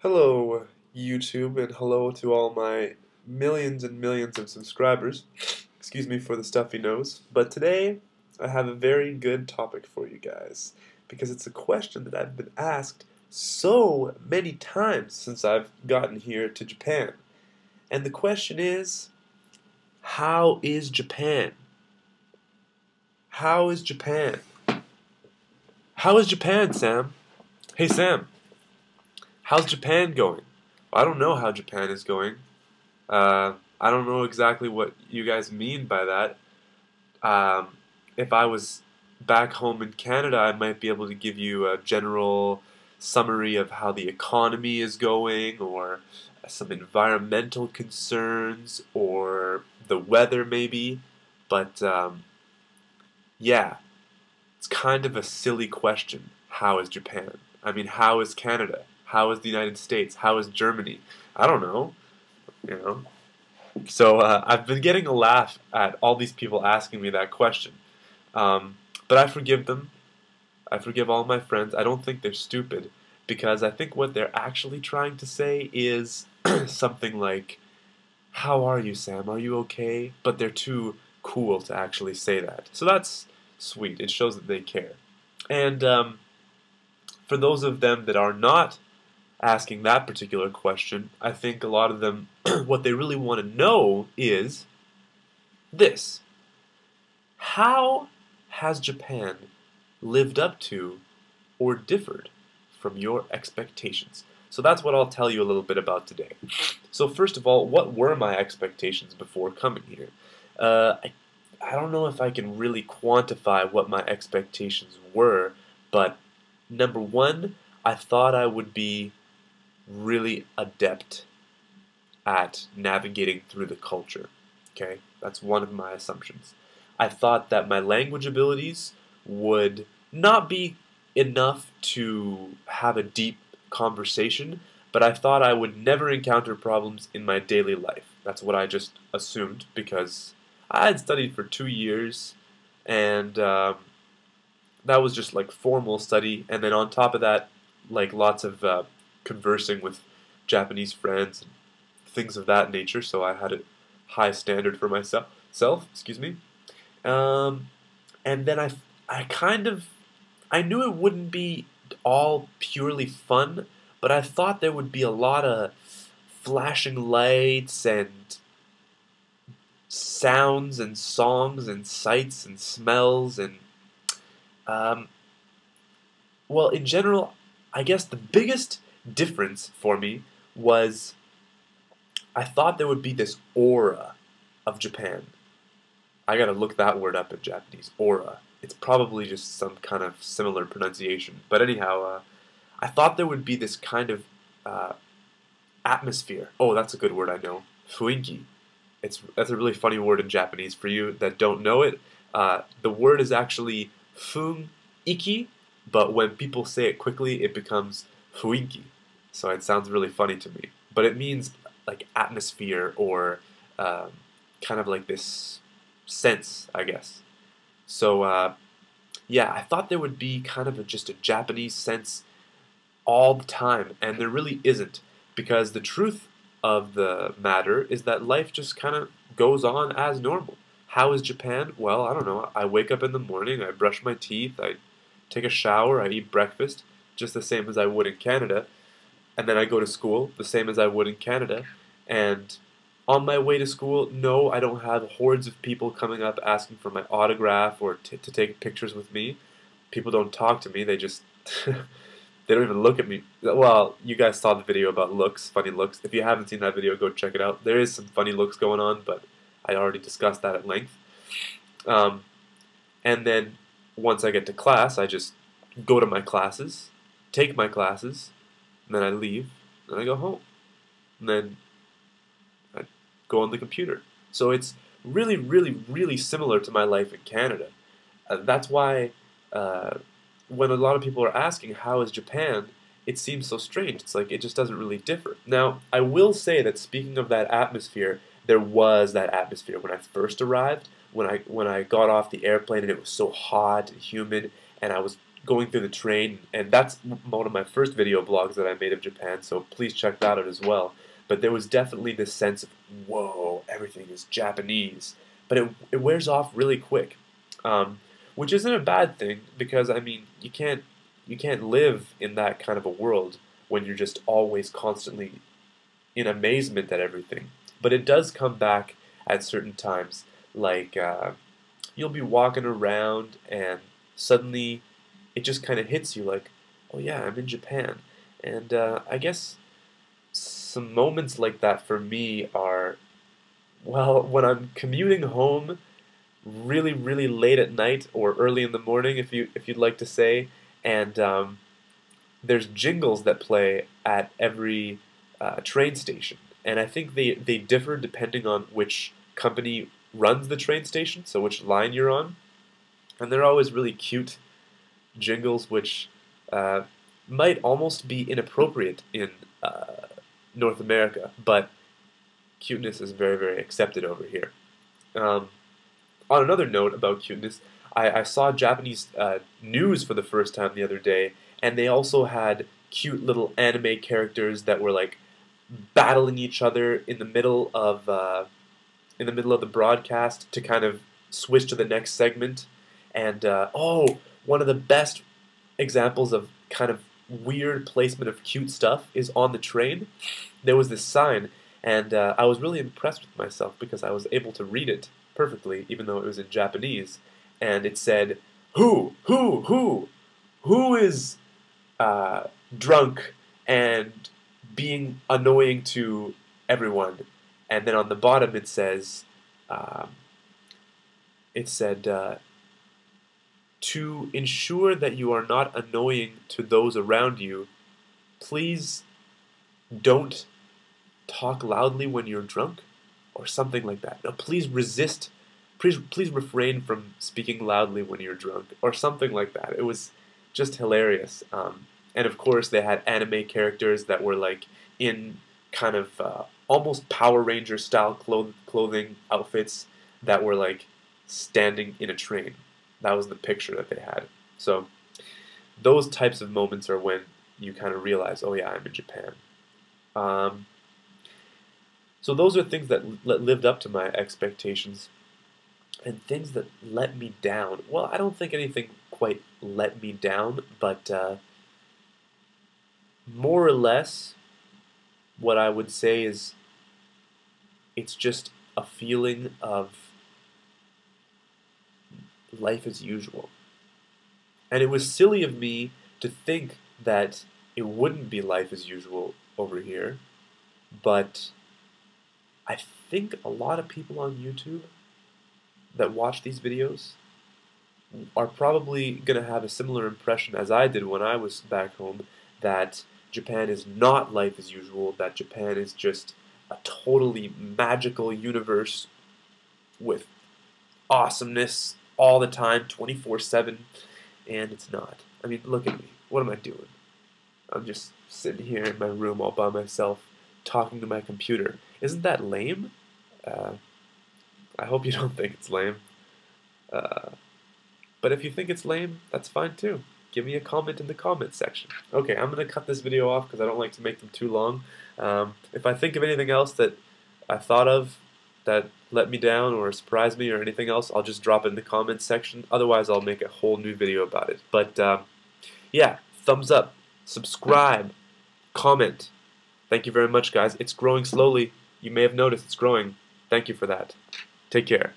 Hello, YouTube, and hello to all my millions and millions of subscribers. Excuse me for the stuffy nose, but today I have a very good topic for you guys because it's a question that I've been asked so many times since I've gotten here to Japan. And the question is, how is Japan? How is Japan? How is Japan, Sam? Hey, Sam, how's Japan going? I don't know how Japan is going. I don't know exactly what you guys mean by that. Um, if I was back home in Canada, I might be able to give you a general summary of how the economy is going, or some environmental concerns, or the weather maybe. But yeah, it's kind of a silly question. How is Japan? I mean, how is Canada? How is the United States? How is Germany? I don't know. You know. So I've been getting a laugh at all these people asking me that question. But I forgive them. I forgive all my friends. I don't think they're stupid because I think what they're actually trying to say is something like, "How are you, Sam? Are you okay?" But they're too cool to actually say that. So that's sweet. It shows that they care. And for those of them that are not asking that particular question, I think a lot of them, what they really want to know is this: how has Japan lived up to or differed from your expectations? So that's what I'll tell you a little bit about today. So first of all, what were my expectations before coming here? I don't know if I can really quantify what my expectations were, but number one, I thought I would be really adept at navigating through the culture. Okay, that's one of my assumptions. I thought that my language abilities would not be enough to have a deep conversation, but I thought I would never encounter problems in my daily life. That's what I just assumed because I had studied for 2 years, and that was just like formal study, and then on top of that, like lots of conversing with Japanese friends and things of that nature. So I had a high standard for myself. Excuse me. Um, and then I kind of, I knew it wouldn't be all purely fun, but I thought there would be a lot of flashing lights and sounds and songs and sights and smells and um, well, in general, I guess the biggest difference for me was I thought there would be this aura of Japan. I gotta look that word up in Japanese. Aura. It's probably just some kind of similar pronunciation. But anyhow, I thought there would be this kind of uh, atmosphere. Oh, that's a good word. I know. Fuinki. That's a really funny word in Japanese for you that don't know it. The word is actually fun iki, but when people say it quickly, it becomes fuinki. So it sounds really funny to me. But it means like atmosphere or um, kind of like this sense, I guess. So yeah, I thought there would be kind of just a Japanese sense all the time, and there really isn't, because the truth of the matter is that life just kind of goes on as normal. How is Japan? Well, I don't know. I wake up in the morning, I brush my teeth, I take a shower, I eat breakfast, just the same as I would in Canada, and then I go to school, the same as I would in Canada, and on my way to school, no, I don't have hordes of people coming up asking for my autograph or to take pictures with me. People don't talk to me, they just they don't even look at me. Well, you guys saw the video about looks, funny looks. If you haven't seen that video, go check it out. There is some funny looks going on, but I already discussed that at length. Um, and then once I get to class, I just go to my classes, take my classes, and then I leave, and I go home. And then I go on the computer. So it's really, really, really similar to my life in Canada. That's why when a lot of people are asking how is Japan, it seems so strange. It's like it just doesn't really differ. Now, I will say that speaking of that atmosphere, there was that atmosphere when I first arrived, when I got off the airplane and it was so hot and humid, and I was going through the train, and that's one of my first video blogs that I made of Japan, so please check that out as well. But there was definitely this sense of, whoa, everything is Japanese. But it wears off really quick, which isn't a bad thing, because, I mean, you can't live in that kind of a world when you're just always constantly in amazement at everything. But it does come back at certain times, like you'll be walking around and suddenly it just kind of hits you like, oh yeah, I'm in Japan. And I guess some moments like that for me are, well, when I'm commuting home really, really late at night or early in the morning, if you'd like to say, and there's jingles that play at every train station, and I think they differ depending on which company runs the train station, so which line you're on, and they're always really cute jingles, which might almost be inappropriate in North America, but cuteness is very, very accepted over here. On another note about cuteness, I saw Japanese news for the first time the other day, and they also had cute little anime characters that were like battling each other in the middle of the broadcast to kind of switch to the next segment. And oh, one of the best examples of kind of weird placement of cute stuff is on the train. There was this sign, and I was really impressed with myself because I was able to read it perfectly, even though it was in Japanese. And it said, who is drunk and being annoying to everyone?" And then on the bottom it says, it said, "To ensure that you are not annoying to those around you, please don't talk loudly when you're drunk," or something like that. No, please resist. Please refrain from speaking loudly when you're drunk, or something like that. It was just hilarious. And of course, they had anime characters that were like in kind of almost Power Ranger style clothing outfits that were like standing in a train. That was the picture that they had. So those types of moments are when you kind of realize, oh yeah, I'm in Japan. So those are things that lived up to my expectations. And things that let me down. Well, I don't think anything quite let me down, but more or less, what I would say is it's just a feeling of life as usual. And it was silly of me to think that it wouldn't be life as usual over here, but I think a lot of people on YouTube that watch these videos are probably going to have a similar impression as I did when I was back home, that Japan is not life as usual, that Japan is just a totally magical universe with awesomeness all the time, 24/7, and it's not. I mean, look at me. What am I doing? I'm just sitting here in my room all by myself, talking to my computer. Isn't that lame? I hope you don't think it's lame. But if you think it's lame, that's fine too. Give me a comment in the comments section. Okay, I'm going to cut this video off because I don't like to make them too long. If I think of anything else that I thought of that let me down or surprised me or anything else, I'll just drop it in the comments section. Otherwise, I'll make a whole new video about it. But yeah, thumbs up, subscribe, comment. Thank you very much, guys. It's growing slowly. You may have noticed it's growing. Thank you for that. Take care.